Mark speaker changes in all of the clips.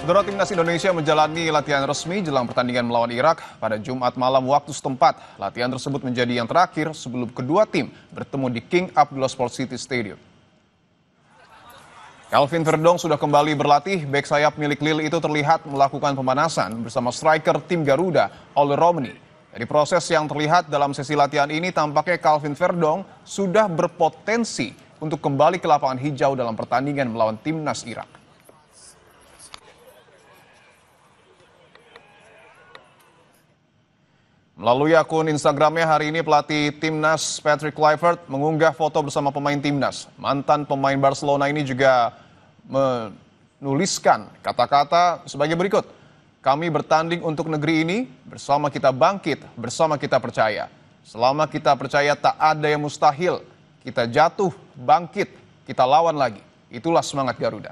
Speaker 1: Saudara, timnas Indonesia menjalani latihan resmi jelang pertandingan melawan Irak pada Jumat malam waktu setempat. Latihan tersebut menjadi yang terakhir sebelum kedua tim bertemu di King Abdullah Sports City Stadium. Calvin Verdong sudah kembali berlatih. Bek sayap milik Lille itu terlihat melakukan pemanasan bersama striker tim Garuda, Ole Romani. Dari proses yang terlihat dalam sesi latihan ini, tampaknya Calvin Verdong sudah berpotensi untuk kembali ke lapangan hijau dalam pertandingan melawan timnas Irak. Melalui akun Instagramnya hari ini, pelatih timnas Patrick Kluivert mengunggah foto bersama pemain timnas. Mantan pemain Barcelona ini juga menuliskan kata-kata sebagai berikut. Kami bertanding untuk negeri ini, bersama kita bangkit, bersama kita percaya. Selama kita percaya tak ada yang mustahil. Kita jatuh, bangkit, kita lawan lagi. Itulah semangat Garuda.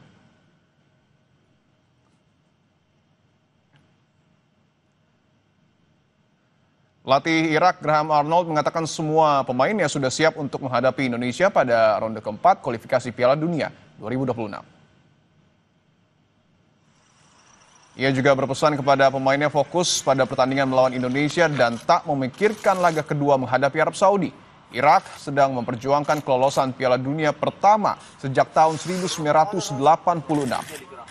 Speaker 1: Pelatih Irak Graham Arnold mengatakan semua pemainnya sudah siap untuk menghadapi Indonesia pada ronde keempat kualifikasi Piala Dunia 2026. Ia juga berpesan kepada pemainnya fokus pada pertandingan melawan Indonesia dan tak memikirkan laga kedua menghadapi Arab Saudi. Irak sedang memperjuangkan kelolosan Piala Dunia pertama sejak tahun 1986.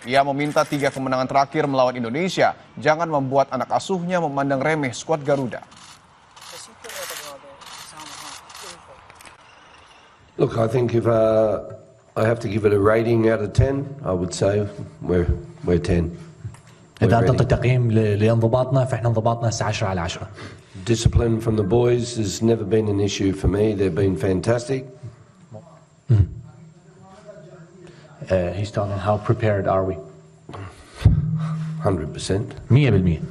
Speaker 1: Ia meminta 3 kemenangan terakhir melawan Indonesia jangan membuat anak asuhnya memandang remeh skuad Garuda.
Speaker 2: Look, I think if I have to give it a rating out of 10, I would say we're 10.
Speaker 3: إذا أعطيت تقييم لانضباطنا فإحنا انضباطنا 10 على 10.
Speaker 2: Discipline from the boys has never been an issue for me. They've been fantastic.
Speaker 3: He's talking how prepared are we?
Speaker 2: 100%.
Speaker 3: 100%.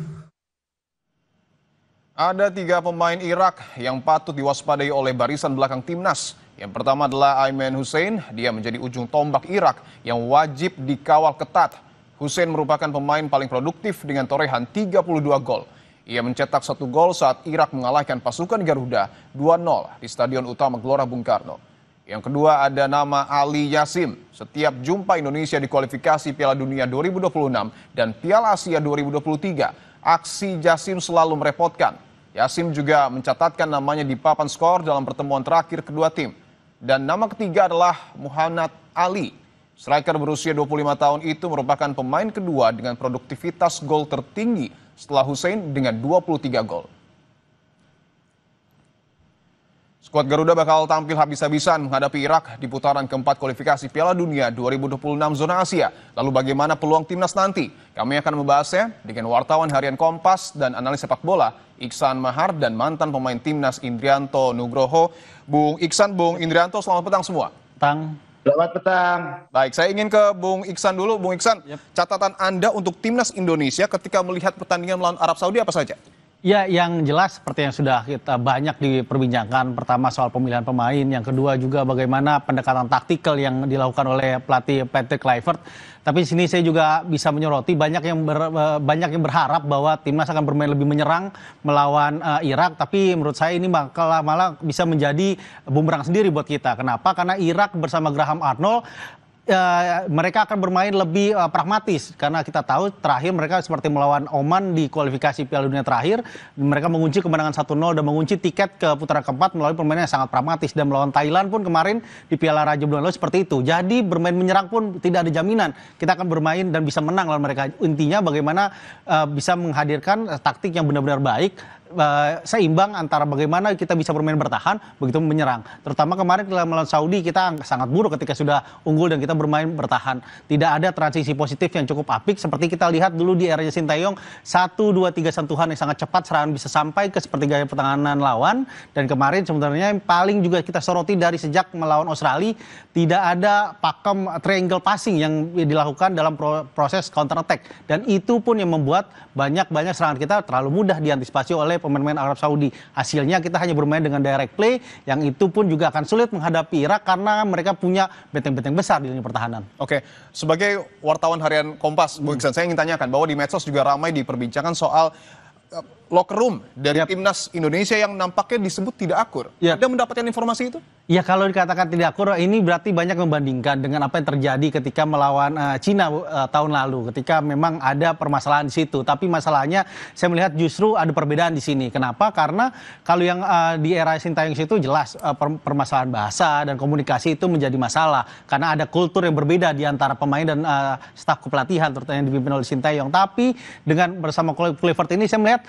Speaker 1: Ada 3 pemain Irak yang patut diwaspadai oleh barisan belakang timnas. Yang pertama adalah Ayman Hussein. Dia menjadi ujung tombak Irak yang wajib dikawal ketat. Hussein merupakan pemain paling produktif dengan torehan 32 gol. Ia mencetak 1 gol saat Irak mengalahkan pasukan Garuda 2-0 di Stadion Utama Gelora Bung Karno. Yang kedua ada nama Ali Yasim. Setiap jumpa Indonesia di kualifikasi Piala Dunia 2026 dan Piala Asia 2023, aksi Yasim selalu merepotkan. Yasim juga mencatatkan namanya di papan skor dalam pertemuan terakhir kedua tim. Dan nama ketiga adalah Muhammad Ali. Striker berusia 25 tahun itu merupakan pemain kedua dengan produktivitas gol tertinggi setelah Hussein dengan 23 gol. Skuad Garuda bakal tampil habis-habisan menghadapi Irak di putaran keempat kualifikasi Piala Dunia 2026 zona Asia. Lalu bagaimana peluang timnas nanti? Kami akan membahasnya dengan wartawan harian Kompas dan analis sepak bola Iksan Mahar dan mantan pemain timnas Indrianto Nugroho. Bung Iksan, Bung Indrianto, selamat petang semua.
Speaker 4: Selamat petang.
Speaker 1: Baik, saya ingin ke Bung Iksan dulu. Bung Iksan, catatan Anda untuk timnas Indonesia ketika melihat pertandingan melawan Arab Saudi apa saja?
Speaker 5: Ya, yang jelas seperti yang sudah kita banyak diperbincangkan. Pertama soal pemilihan pemain, yang kedua juga bagaimana pendekatan taktikal yang dilakukan oleh pelatih Patrick Kluivert. Tapi di sini saya juga bisa menyoroti banyak yang berharap bahwa timnas akan bermain lebih menyerang melawan Irak. Tapi menurut saya ini malah bisa menjadi bumerang sendiri buat kita. Kenapa? Karena Irak bersama Graham Arnold mereka akan bermain lebih pragmatis karena kita tahu terakhir mereka seperti melawan Oman di kualifikasi Piala Dunia terakhir, mereka mengunci kemenangan 1-0 dan mengunci tiket ke putaran keempat melalui permainan yang sangat pragmatis, dan melawan Thailand pun kemarin di Piala Raja bulan lalu seperti itu. Jadi bermain menyerang pun tidak ada jaminan kita akan bermain dan bisa menang lawan mereka. Intinya bagaimana bisa menghadirkan taktik yang benar-benar baik, seimbang antara bagaimana kita bisa bermain bertahan begitu menyerang. Terutama kemarin melawan Saudi kita sangat buruk ketika sudah unggul dan kita bermain bertahan. Tidak ada transisi positif yang cukup apik seperti kita lihat dulu di eranya Sintayong, 1-2-3 sentuhan yang sangat cepat serangan bisa sampai ke sepertiga pertahanan lawan. Dan kemarin sebenarnya yang paling juga kita soroti dari sejak melawan Australia, tidak ada pakem triangle passing yang dilakukan dalam proses counter attack, dan itu pun yang membuat banyak serangan kita terlalu mudah diantisipasi oleh pemain-pemain Arab Saudi. Hasilnya kita hanya bermain dengan direct play, yang itu pun juga akan sulit menghadapi Irak karena mereka punya benteng-benteng besar di lini pertahanan.
Speaker 1: Oke, sebagai wartawan harian Kompas, Bung Iksan, saya ingin tanyakan bahwa di medsos juga ramai diperbincangkan soal locker room dari
Speaker 5: Yap.
Speaker 1: timnas Indonesia yang nampaknya disebut tidak akur.
Speaker 5: Yap.
Speaker 1: Anda mendapatkan informasi itu?
Speaker 5: Ya kalau dikatakan tidak akur, ini berarti banyak membandingkan dengan apa yang terjadi ketika melawan Cina tahun lalu, ketika memang ada permasalahan di situ. Tapi masalahnya saya melihat justru ada perbedaan di sini. Kenapa? Karena kalau yang di era Sintayong itu jelas permasalahan bahasa dan komunikasi itu menjadi masalah. Karena ada kultur yang berbeda di antara pemain dan staf kepelatihan, terutama yang dipimpin oleh Sintayong. Tapi dengan bersama Kluivert ini saya melihat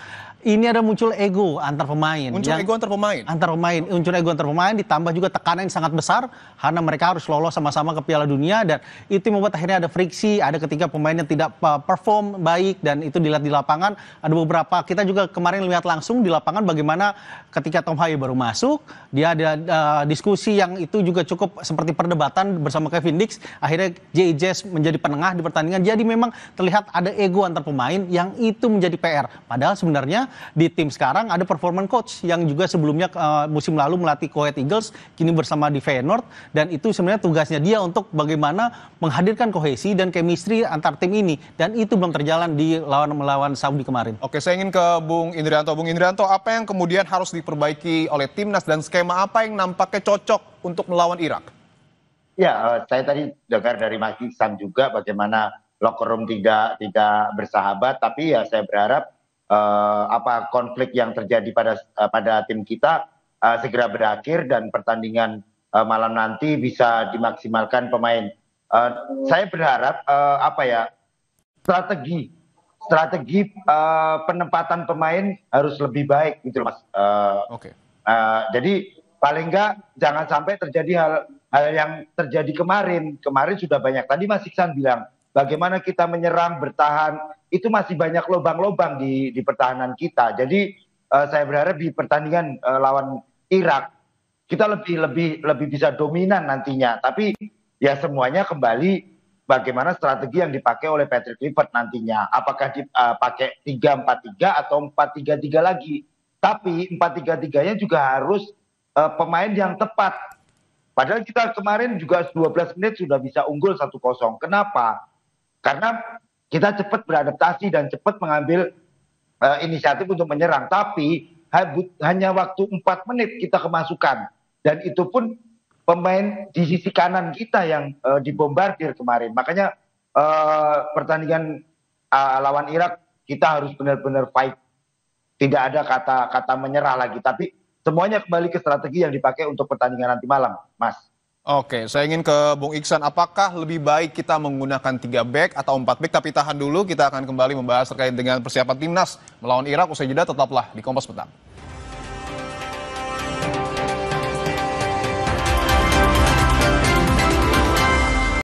Speaker 5: ini ada muncul ego antar pemain.
Speaker 1: Muncul ego antar pemain?
Speaker 5: Muncul ego antar pemain, ditambah juga tekanan yang sangat besar karena mereka harus lolos sama-sama ke Piala Dunia, dan itu membuat akhirnya ada friksi, ada ketika pemainnya tidak perform baik, dan itu dilihat di lapangan. Ada beberapa, kita juga kemarin lihat langsung di lapangan bagaimana ketika Tom Haye baru masuk, dia ada diskusi yang itu juga cukup seperti perdebatan bersama Kevin Dix, akhirnya Jazz menjadi penengah di pertandingan. Jadi memang terlihat ada ego antar pemain yang itu menjadi PR. Padahal sebenarnya di tim sekarang ada performance coach yang juga sebelumnya musim lalu melatih Kuwait Eagles, kini bersama di Feyenoord, dan itu sebenarnya tugasnya dia untuk bagaimana menghadirkan kohesi dan chemistry antar tim ini, dan itu belum terjalan di melawan Saudi kemarin.
Speaker 1: Oke, saya ingin ke Bung Indrianto. Bung Indrianto, apa yang kemudian harus diperbaiki oleh timnas dan skema apa yang nampaknya cocok untuk melawan Irak?
Speaker 4: Ya, saya tadi dengar dari Mas Iksan juga bagaimana locker room tidak bersahabat, tapi ya saya berharap konflik yang terjadi pada tim kita segera berakhir dan pertandingan malam nanti bisa dimaksimalkan pemain. Saya berharap strategi penempatan pemain harus lebih baik gitu, Mas.
Speaker 1: Oke.
Speaker 4: Jadi paling enggak jangan sampai terjadi hal yang terjadi kemarin. Kemarin sudah banyak. Tadi Mas Iksan bilang bagaimana kita menyerang, bertahan, itu masih banyak lubang-lubang di pertahanan kita. Jadi saya berharap di pertandingan lawan Irak kita lebih bisa dominan nantinya. Tapi ya semuanya kembali bagaimana strategi yang dipakai oleh Patrick Kluivert nantinya. Apakah dipakai 3-4-3 atau 4-3-3 lagi. Tapi 4-3-3-nya juga harus pemain yang tepat. Padahal kita kemarin juga 12 menit sudah bisa unggul 1-0. Kenapa? Karena kita cepat beradaptasi dan cepat mengambil inisiatif untuk menyerang. Tapi hanya waktu 4 menit kita kemasukan. Dan itu pun pemain di sisi kanan kita yang dibombardir kemarin. Makanya pertandingan lawan Irak kita harus benar-benar fight. Tidak ada kata menyerah lagi. Tapi semuanya kembali ke strategi yang dipakai untuk pertandingan nanti malam, Mas.
Speaker 1: Oke, saya ingin ke Bung Iksan. Apakah lebih baik kita menggunakan 3 back atau 4 back? Tapi tahan dulu, kita akan kembali membahas terkait dengan persiapan timnas melawan Irak. Usai jeda, tetaplah di Kompas Petang.